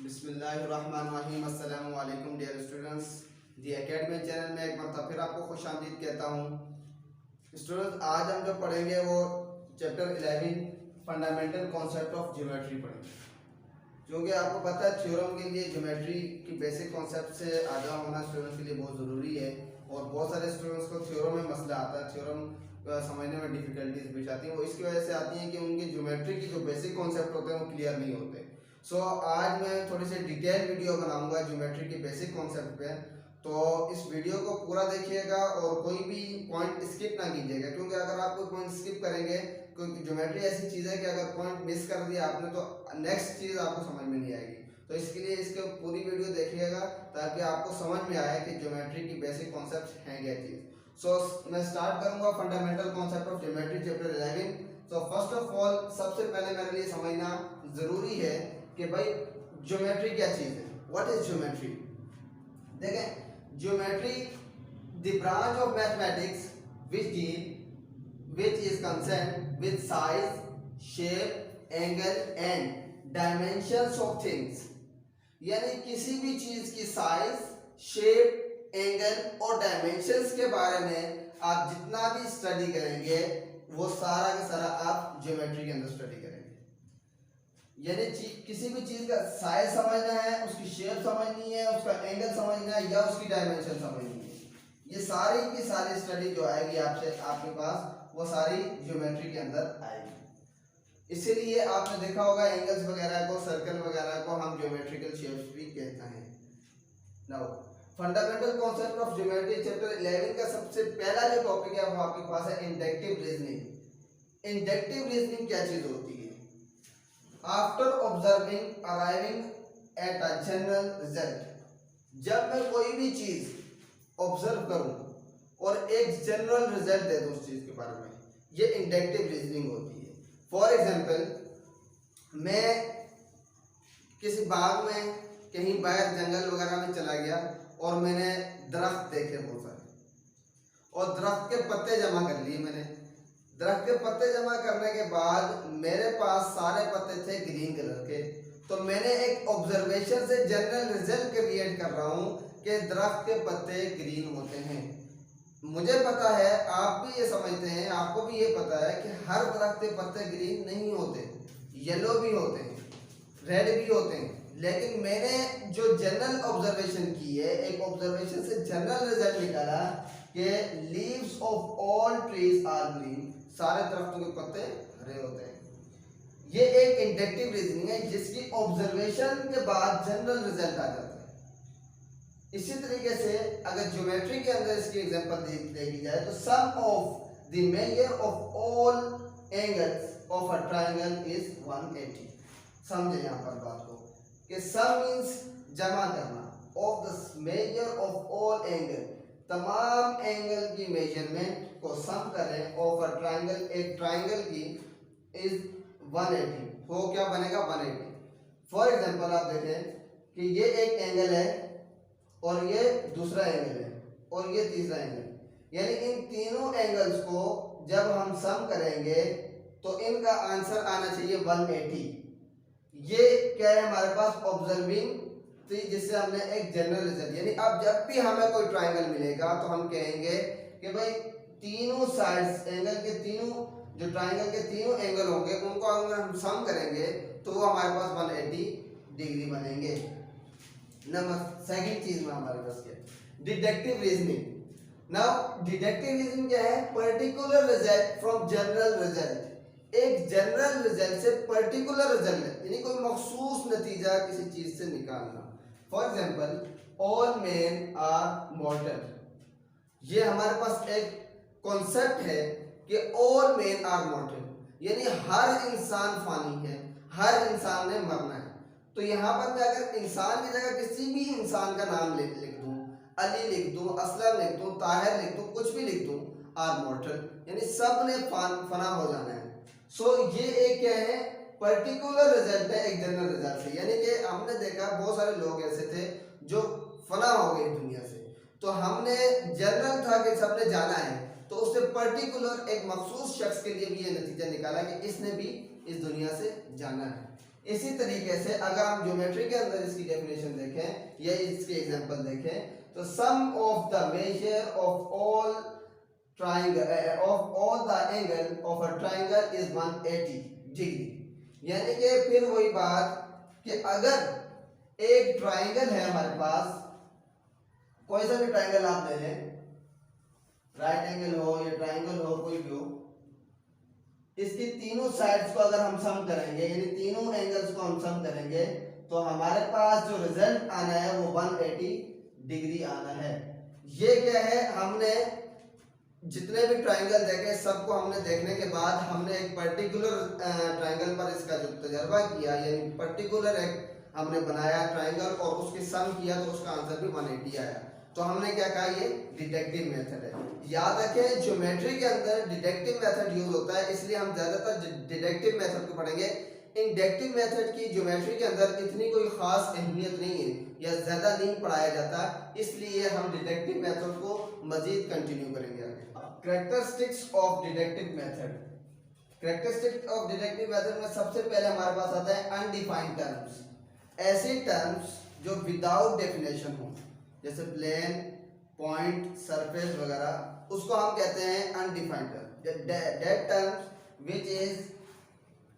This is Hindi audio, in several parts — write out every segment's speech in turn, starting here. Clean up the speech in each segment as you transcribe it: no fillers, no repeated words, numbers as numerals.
बिस्मिल्लाहिर्रहमानिर्रहीम। अस्सलामु अलैकुम डियर स्टूडेंट्स। दी एकेडमी चैनल में एक मरतबा फिर आपको खुशामदीद कहता हूँ। स्टूडेंट्स, आज हम जो पढ़ेंगे वो chapter 11 fundamental concept of geometry पढ़ेंगे। क्योंकि आपको पता है थ्योरम के लिए ज्योमेट्री की बेसिक कॉन्सेप्ट से आगाह होना स्टूडेंट्स के लिए बहुत ज़रूरी है। और बहुत सारे स्टूडेंट्स को थ्योरम में मसला आता है, थ्योरम समझने में डिफिकल्टीज पेश आती हैं। वो इसकी वजह से आती हैं कि उनकी ज्योमेट्री की जो बेसिक कॉन्सेप्ट होते हैं वो क्लियर नहीं होते। सो आज मैं थोड़ी सी डिटेल वीडियो बनाऊंगा ज्योमेट्री की बेसिक कॉन्सेप्ट पे। तो इस वीडियो को पूरा देखिएगा और कोई भी पॉइंट स्किप ना कीजिएगा, क्योंकि अगर आप कोई पॉइंट स्किप करेंगे, क्योंकि ज्योमेट्री ऐसी चीज़ है कि अगर पॉइंट मिस कर दिया आपने तो नेक्स्ट चीज़ आपको समझ में नहीं आएगी। तो इसके लिए इसके पूरी वीडियो देखिएगा ताकि आपको समझ में आए कि ज्योमेट्री की बेसिक कॉन्सेप्ट हैं क्या चीज़। सो मैं स्टार्ट करूंगा fundamental concept of geometry chapter 11। तो फर्स्ट ऑफ ऑल सबसे पहले मेरे लिए समझना ज़रूरी है कि भाई ज्योमेट्री क्या चीज़ है। What is geometry? देखें, geometry the branch of mathematics which is concerned with size, shape, angle and dimensions of things। यानी किसी भी चीज की साइज, शेप, एंगल और डायमेंशंस के बारे में आप जितना भी स्टडी करेंगे वो सारा का सारा आप ज्योमेट्री के अंदर स्टडी करेंगे। यानी किसी भी चीज का साइज समझना है, उसकी शेप समझनी है, उसका एंगल समझना है या उसकी डायमेंशन समझनी है, ये सारी की सारी स्टडी जो आएगी आपसे आपके पास वो सारी ज्योमेट्री के अंदर आएगी। इसीलिए आपने देखा होगा एंगल्स वगैरह को, सर्कल वगैरह को हम ज्योमेट्रिकल शेप्स भी कहते हैं। Now fundamental concept of geometry chapter 11 का सबसे पहला जो टॉपिक है वो आपके पास है इंडक्टिव रीजनिंग। इंडक्टिव रीजनिंग क्या चीज होती है? After observing arriving at a general result. जब मैं कोई भी चीज ऑब्जर्व करूं और एक जनरल रिजल्ट दे दूं उस चीज के बारे में, ये इंडक्टिव रीजनिंग होती है। फॉर एग्जांपल, मैं किसी बाग में कहीं बाहर जंगल वगैरह में चला गया और मैंने दरख्त देखे बहुत सारे और दरख्त के पत्ते जमा कर लिए। मैंने दरख्त के पत्ते जमा करने के बाद मेरे पास सारे पत्ते थे ग्रीन कलर के। तो मैंने एक ऑब्जर्वेशन से जनरल रिजल्ट क्रिएट कर रहा हूँ कि दरख्त के पत्ते ग्रीन होते हैं। मुझे पता है, आप भी ये समझते हैं, आपको भी ये पता है कि हर दरख्त के पत्ते ग्रीन नहीं होते, येलो भी होते हैं, रेड भी होते हैं। लेकिन मैंने जो जनरल ऑब्जर्वेशन की है, एक ऑब्जर्वेशन से जनरल रिजल्ट निकाला कि leaves of all trees are green, सारे दरख्तों के पत्ते हरे होते हैं। ये एक इंडक्टिव रीजनिंग है जिसकी ऑब्जर्वेशन के बाद जनरल रिजल्ट आ जाता है। इसी तरीके से अगर ज्योमेट्री के अंदर इसकी एग्जांपल देखी जाए तो sum of the measure of all angles of a triangle is 180। समझे यहाँ पर बात को कि सम मींस जमा करना, of the measure of all angle, तमाम एंगल की मेजरमेंट को सम करें ऑफ अ ट्रायंगल, एक ट्रायंगल की, इज 180। वो क्या बनेगा? 180। फॉर एग्जांपल आप देखें कि ये एक एंगल है और ये दूसरा एंगल है और ये तीसरा एंगल, यानी इन तीनों एंगल्स को जब हम सम करेंगे तो इनका आंसर आना चाहिए 180। ये क्या है हमारे पास? ऑब्जर्विंग थी, जिससे हमने एक जनरल रिजल्ट, यानी अब जब भी हमें कोई ट्रायंगल मिलेगा तो हम कहेंगे कि भाई तीनों साइड्स, एंगल के तीनों, जो ट्रायंगल के तीनों एंगल होंगे उनको अगर हम सम करेंगे तो वो हमारे पास 180 डिग्री बनेंगे। नंबर सेकंड चीज में हमारे पास क्या? Deductive reasoning. Now deductive reasoning क्या है? Particular result from general result. एक जनरल रिजल्ट से पर्टिकुलर रिजल्ट, यानी कोई मखसूस नतीजा किसी चीज से निकालना। For example, all men are mortal. ये हमारे पास एक कॉन्सेप्ट है कि ऑल मेन आर मॉर्टल, यानी हर इंसान फानी है, हर इंसान ने मरना है। तो यहाँ पर मैं अगर इंसान की जगह किसी भी इंसान का नाम लिख दूं, अली लिख दूं, असलम लिख दूं, ताहिर लिख दूं, कुछ भी लिख दूं, आर मॉर्टल, यानी सब ने फना हो जाना है। सो ये एक क्या है? पर्टिकुलर रिजल्ट है एक जनरल रिजल्ट से। यानी कि हमने देखा बहुत सारे लोग ऐसे थे जो फना हो गए दुनिया से, तो हमने जनरल था कि सबने जाना है, तो उससे पर्टिकुलर एक मखसूस शख्स के लिए भी ये नतीजा निकाला कि इसने भी इस दुनिया से जाना है। इसी तरीके से अगर हम ज्योमेट्री के अंदर इसकी डेफिनेशन देखें या इसके एग्जांपल देखें तो sum of the measure of all triangle of all the angle of a triangle is 180 degree. यानी कि फिर वही बात कि अगर एक ट्राइंगल है हमारे पास, कोई सा भी ट्राइंगल आप ले लें, राइट एंगल हो या ट्राइंगल हो कोई भी हो, इसकी तीनों साइड्स को अगर हम सम करेंगे यानी तीनों एंगल्स को हम सम करेंगे तो हमारे पास जो रिजल्ट आना है वो 180 डिग्री आना है। ये क्या है, हमने जितने भी ट्राइंगल देखे सबको हमने देखने के बाद हमने एक पर्टिकुलर ट्राइंगल पर इसका जो तजर्बा किया यानी पर्टिकुलर एक हमने बनाया ट्राइंगल और उसकी सम किया तो उसका आंसर भी 180 आया। तो हमने क्या कहा, ये डिडक्टिव मेथड है। याद रखें ज्योमेट्री के अंदर डिडक्टिव मेथड यूज होता है, इसलिए हम ज्यादातर डिडक्टिव मेथड को पढ़ेंगे। इंडक्टिव मेथड की ज्योमेट्री के अंदर इतनी कोई खास अहमियत नहीं है या ज्यादा नहीं पढ़ाया जाता, इसलिए हम डिडक्टिव मेथड को मजीद कंटिन्यू करेंगे आगे। Characteristics of deductive method. Characteristics of deductive method में सबसे पहले हमारे पास आता है अनडिफाइंड टर्म्स। ऐसे टर्म्स जो विदाउट डेफिनेशन हो, जैसे प्लेन, पॉइंट, सरफेस वगैरह, उसको हम कहते हैं undefined term. That terms which is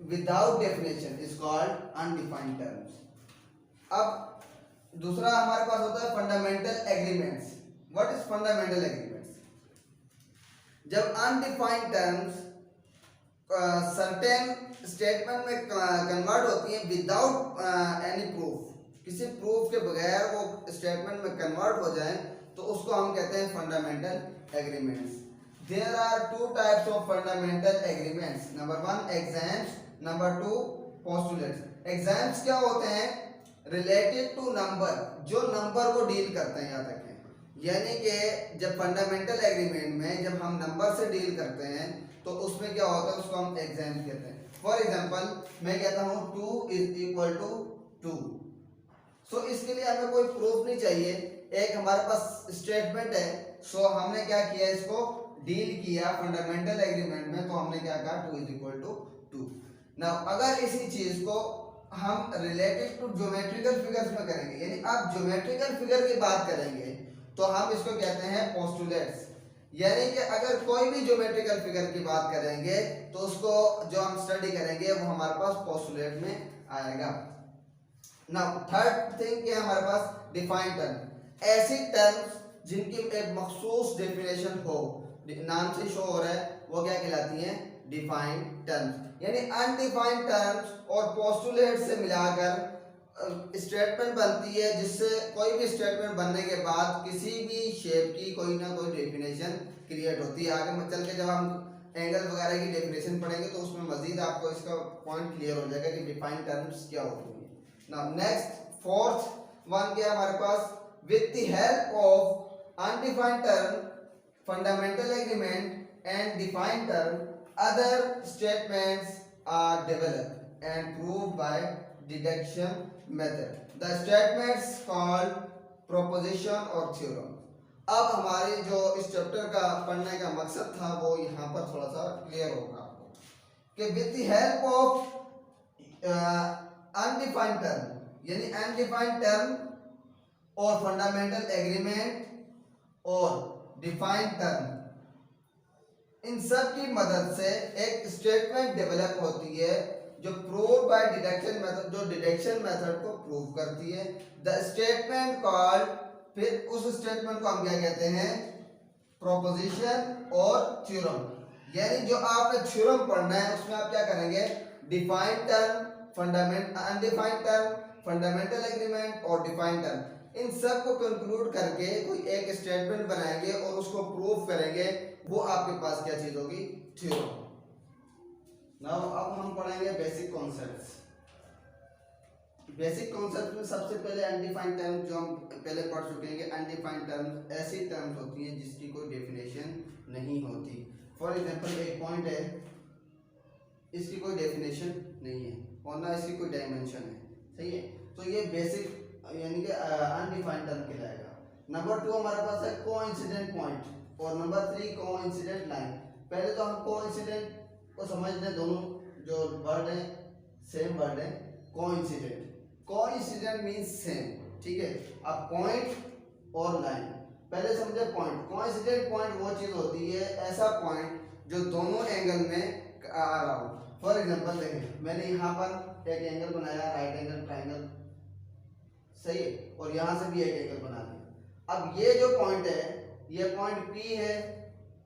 without definition is called undefined terms. अब दूसरा हमारे पास होता है fundamental agreements. What is fundamental agreements? जब अनडिफाइंड टर्म्स सर्टेन स्टेटमेंट में कन्वर्ट होती हैं विदाउट एनी प्रूफ, किसी प्रूफ के बगैर वो स्टेटमेंट में कन्वर्ट हो जाए तो उसको हम कहते हैं fundamental agreements. There are two types of fundamental agreements. Number 1 axioms, number 2 postulates. Axioms क्या होते हैं? रिलेटेड टू नंबर, जो नंबर को डील करते हैं, याद रखें। यानी कि जब फंडामेंटल एग्रीमेंट में जब हम नंबर से डील करते हैं तो उसमें क्या होता है, उसको हम एग्जाम कहते हैं। फॉर एग्जांपल मैं कहता हूँ 2 इज इक्वल टू 2, सो इसके लिए हमें कोई प्रूफ नहीं चाहिए, एक हमारे पास स्टेटमेंट है। सो हमने क्या किया, इसको डील किया फंडामेंटल एग्रीमेंट में, तो हमने क्या कहा 2 इज इक्वल टू 2। नाउ अगर इसी चीज को हम रिलेटेड टू ज्योमेट्रिकल फिगर्स में करेंगे, यानी आप ज्योमेट्रिकल फिगर की बात करेंगे तो हम इसको कहते हैं पोस्टुलेट्स। यानी कि अगर कोई भी ज्योमेट्रिकल फिगर की बात करेंगे तो उसको जो हम स्टडी करेंगे वो हमारे पास पोस्टुलेट में आएगा। नाउ थर्ड थिंग क्या है हमारे पास, डिफाइंड टर्म। ऐसी टर्म्स जिनकी एक मखसूस डेफिनेशन हो, नाम से शो हो रहा है, वो क्या कहलाती हैं, डिफाइंड टर्म्स। यानी अनडिफाइंड टर्म्स और पोस्टुलेट से मिलाकर स्टेटमेंट बनती है, जिससे कोई भी स्टेटमेंट बनने के बाद किसी भी शेप की कोई ना कोई डेफिनेशन क्रिएट होती है। आगे चल के जब हम एंगल वगैरह की डेफिनेशन पढ़ेंगे तो उसमें मजीद आपको इसका पॉइंट क्लियर हो जाएगा कि डिफाइंड टर्म्स क्या होती हैं। नाउ नेक्स्ट फोर्थ वन क्या हमारे पास, with the help of undefined term, fundamental agreement and defined term, other statements are developed and proved by deduction method. The statements called proposition or theorem. अब हमारे जो इस चैप्टर का पढ़ने का मकसद था वो यहाँ पर थोड़ा सा क्लियर होगा आपको कि with the help of undefined term, यानी undefined term और fundamental agreement और defined term, इन सब की मदद से एक स्टेटमेंट डेवलप होती है जो प्रूव बाय डिडक्शन मेथड, जो डिडक्शन मेथड को प्रूव करती है। द स्टेटमेंट कॉल्ड, फिर उस स्टेटमेंट को हम क्या कहते हैं, प्रोपोजिशन और थ्योरम। यानी जो आपने थ्योरम पढ़ना है उसमें आप क्या करेंगे, defined term, fundament undefined term, fundamental agreement और डिफाइंड टर्म, इन सब को कंक्लूड करके कोई एक स्टेटमेंट बनाएंगे और उसको प्रूव करेंगे, वो आपके पास क्या चीज होगी, थ्योरम। नाउ अब हम पढ़ेंगे बेसिक कॉन्सेप्ट्स। बेसिक कॉन्सेप्ट में सबसे पहले अनडिफाइंड टर्म, जो हम पहले पढ़ चुके हैं कि अनडिफाइंड टर्म्स ऐसी टर्म्स होती हैं जिसकी कोई डेफिनेशन नहीं होती। फॉर एग्जांपल एक पॉइंट है, इसकी कोई डेफिनेशन नहीं है और ना इसकी कोई डायमेंशन है, सही है, तो ये बेसिक यानी कि अनडिफाइंड टर्म कहलाएगा। नंबर 2 हमारे पास है कोइंसिडेंट पॉइंट और नंबर 3 कोइंसिडेंट लाइन। पहले तो हम कोइंसिडेंट को समझ लें, दोनों जो वर्ड है सेम वर्ड है, कोइंसिडेंट। कोइंसिडेंट मींस सेम, ठीक है। अब पॉइंट और लाइन, पहले समझे पॉइंट। कोइंसिडेंट पॉइंट वो चीज होती है, ऐसा पॉइंट जो दोनों एंगल में आ रहा हो। फॉर एग्जांपल देखें, मैंने यहाँ पर एक एंगल बनाया, राइट एंगल ट्रायंगल, सही है, और यहाँ से भी एक एंगल बना दिया। अब ये जो पॉइंट है, ये पॉइंट P है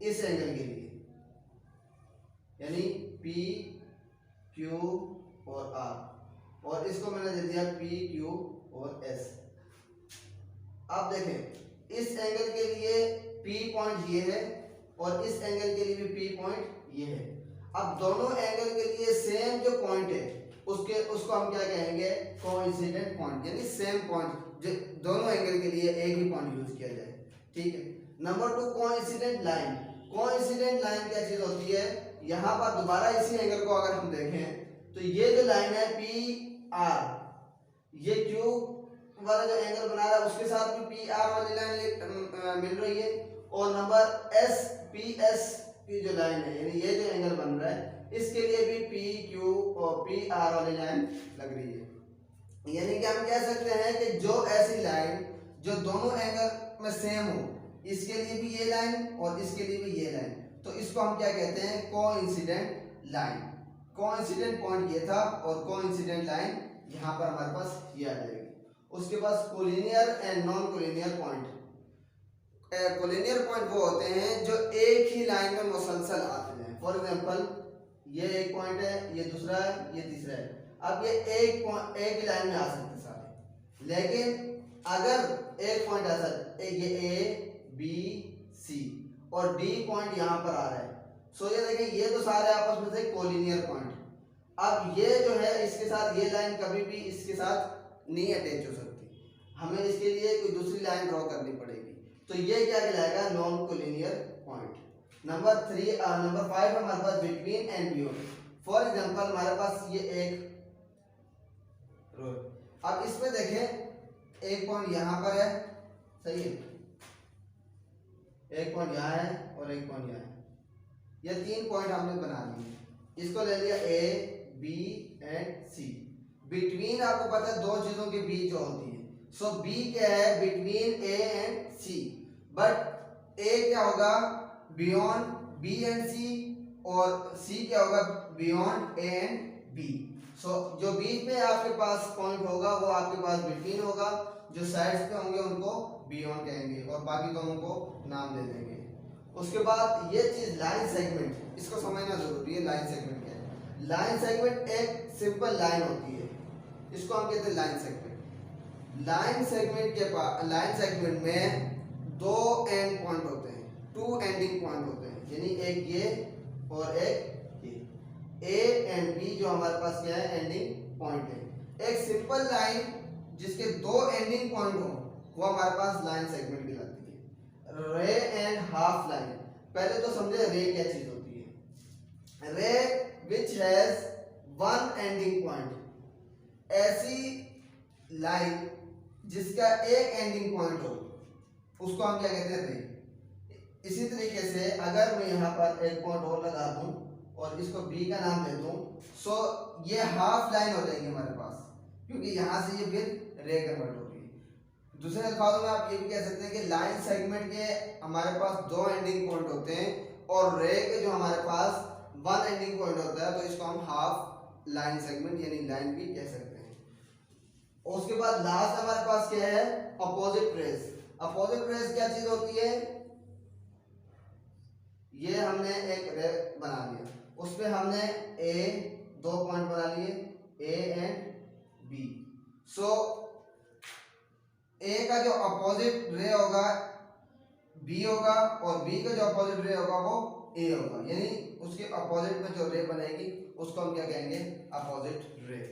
इस एंगल के लिए, यानी P, Q और R, और इसको मैंने दे दिया P, Q और S। अब देखें, इस एंगल के लिए P पॉइंट ये है और इस एंगल के लिए भी P पॉइंट ये है। अब दोनों एंगल के लिए सेम जो पॉइंट है उसको हम क्या कहेंगे, कोइंसिडेंट पॉइंट, यानी सेम पॉइंट जो दोनों एंगल के लिए एक ही पॉइंट यूज किया जाए, ठीक है। Number 2, coincident line. Coincident line क्या चीज होती है, यहाँ पर दोबारा इसी एंगल को अगर हम देखें तो ये जो लाइन है PR, ये Q वाला जो एंगल बना रहा है उसके साथ भी PR वाली लाइन मिल रही है, और नंबर PS की जो लाइन है, यानी ये जो एंगल बन रहा है इसके लिए भी PQ और PR वाली लाइन लग रही है। यानी कि हम कह सकते हैं कि जो ऐसी लाइन जो दोनों एंगल में सेम हो, इसके लिए भी ये लाइन और इसके लिए भी ये लाइन, तो इसको हम क्या कहते हैं, कोइंसिडेंट लाइन। कोइंसिडेंट पॉइंट ये था और कोइंसिडेंट लाइन यहाँ पर हमारे पास ये आ जाएगी। उसके पास collinear and non collinear point. Collinear point वो होते हैं जो एक ही लाइन में मुसलसल आते हैं। फॉर एग्जांपल, ये एक पॉइंट है, ये दूसरा है, ये तीसरा है। अब ये एक ही लाइन में आ सकते सारे, लेकिन अगर एक पॉइंट ऐसा, ये A B C और D पॉइंट यहाँ पर आ रहा है, सो ये देखिए ये तो सारे आपस में से कोलिनियर पॉइंट। अब ये जो है इसके साथ ये लाइन कभी भी इसके साथ नहीं अटैच हो सकती, हमें इसके लिए कोई दूसरी लाइन ड्रॉ करनी पड़ेगी, तो ये क्या कहलाएगा, नॉन कोलिनियर पॉइंट। नंबर 5 हमारे पास between and beyond. For example, हमारे पास ये एक रो, अब इसमें देखें एक पॉइंट यहाँ पर है, सही है, एक पॉइंट यहाँ है और एक पॉइंट यहाँ है, ये 3 पॉइंट हमने बना लिए। इसको ले लिया A B and C। Between आपको पता है दो चीजों के बीच जो होती है, सो B क्या है, between A and C, but A क्या होगा, बियॉन्ड B एंड C, और C क्या होगा, बियॉन्ड A एंड B। सो जो बीच में आपके पास पॉइंट होगा वो आपके पास बिटवीन होगा, जो साइड्स पे होंगे उनको बियॉन्ड कहेंगे और बाकी दोनों को नाम दे देंगे। उसके बाद ये चीज लाइन सेगमेंट, इसको समझना जरूरी है। लाइन सेगमेंट क्या है, लाइन सेगमेंट एक सिंपल लाइन होती है, इसको हम कहते हैं लाइन सेगमेंट। लाइन सेगमेंट में 2 एंड पॉइंट होते हैं, 2 एंडिंग पॉइंट होते हैं, यानी एक ये और एक ये, A एंड B जो हमारे पास क्या है, एंडिंग पॉइंट है। एक सिंपल लाइन जिसके 2 एंडिंग पॉइंट हो वो हमारे पास लाइन सेगमेंट कहलाती है। रे एंड हाफ लाइन, पहले तो समझे रे क्या चीज होती है। रे विच हैज 1 एंडिंग पॉइंट, ऐसी लाइन जिसका एक एंडिंग पॉइंट हो उसको हम क्या कहते हैं, रे। इसी तरीके से अगर मैं यहाँ पर एक पॉइंट और लगा दूं और इसको B का नाम दे दूं, सो ये हाफ लाइन हो जाएगी हमारे पास, क्योंकि यहाँ से ये फिर रे कन्वर्ट होगी। दूसरे अल्फाजों में आप ये भी कह सकते हैं कि लाइन सेगमेंट के हमारे पास 2 एंडिंग पॉइंट होते हैं और रे के जो हमारे पास 1 एंडिंग पॉइंट होता है, तो इसको हम हाफ लाइन सेगमेंट यानी लाइन भी कह सकते हैं। और उसके बाद लास्ट हमारे पास क्या है, अपोजिट रेस। अपोजिट रेस क्या चीज होती है, ये हमने एक रे बना लिया, उसमें हमने A 2 पॉइंट बना लिए, A and B। So A का जो अपोजिट रे होगा B होगा और B का जो अपोजिट रे होगा वो A होगा, यानी उसके अपोजिट में जो रे बनेगी उसको हम क्या कहेंगे, अपोजिट रे।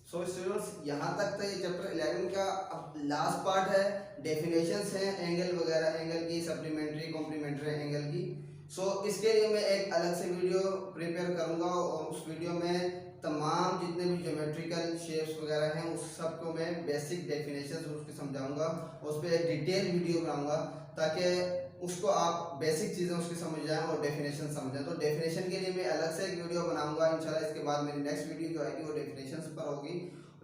सो स्टूडेंट्स, यहाँ तक तो ये चैप्टर 11 का अब लास्ट पार्ट है। डेफिनेशंस हैं एंगल वगैरह, एंगल की, सप्लीमेंट्री कॉम्प्लीमेंट्री एंगल की। सो इसके लिए मैं एक अलग से वीडियो प्रिपेयर करूँगा और उस वीडियो में तमाम जितने भी ज्योमेट्रिकल शेप्स वगैरह हैं उस सब को मैं बेसिक डेफिनेशंस उसके समझाऊंगा, उस पर एक डिटेल वीडियो बनाऊंगा ताकि उसको आप बेसिक चीज़ें उसकी समझ जाएं और डेफिनेशन समझें। तो डेफिनेशन के लिए मैं अलग से एक वीडियो बनाऊंगा इंशाल्लाह। इसके बाद मेरी नेक्स्ट वीडियो जो आएगी वो डेफिनेशन पर होगी।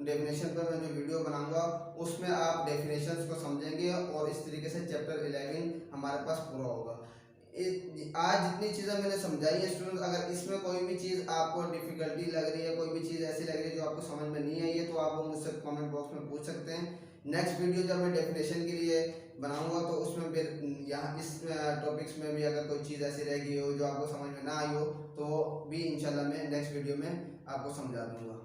डेफिनेशन पर मैं जो वीडियो बनाऊंगा उसमें आप डेफिनेशंस को समझेंगे और इस तरीके से चैप्टर 11 हमारे पास पूरा होगा। आज जितनी चीज़ें मैंने समझाई है स्टूडेंट, अगर इसमें कोई भी चीज़ आपको डिफिकल्टी लग रही है, कोई भी चीज़ ऐसी लग रही है जो आपको समझ में नहीं आई है, तो आप मुझसे कमेंट बॉक्स में पूछ सकते हैं। नेक्स्ट वीडियो जब मैं डेफिनेशन के लिए बनाऊंगा तो उसमें फिर यहाँ इस टॉपिक्स में भी अगर कोई चीज़ ऐसी रह गई हो जो आपको समझ में ना आई हो तो भी इंशाल्लाह मैं नेक्स्ट वीडियो में आपको समझा दूंगा।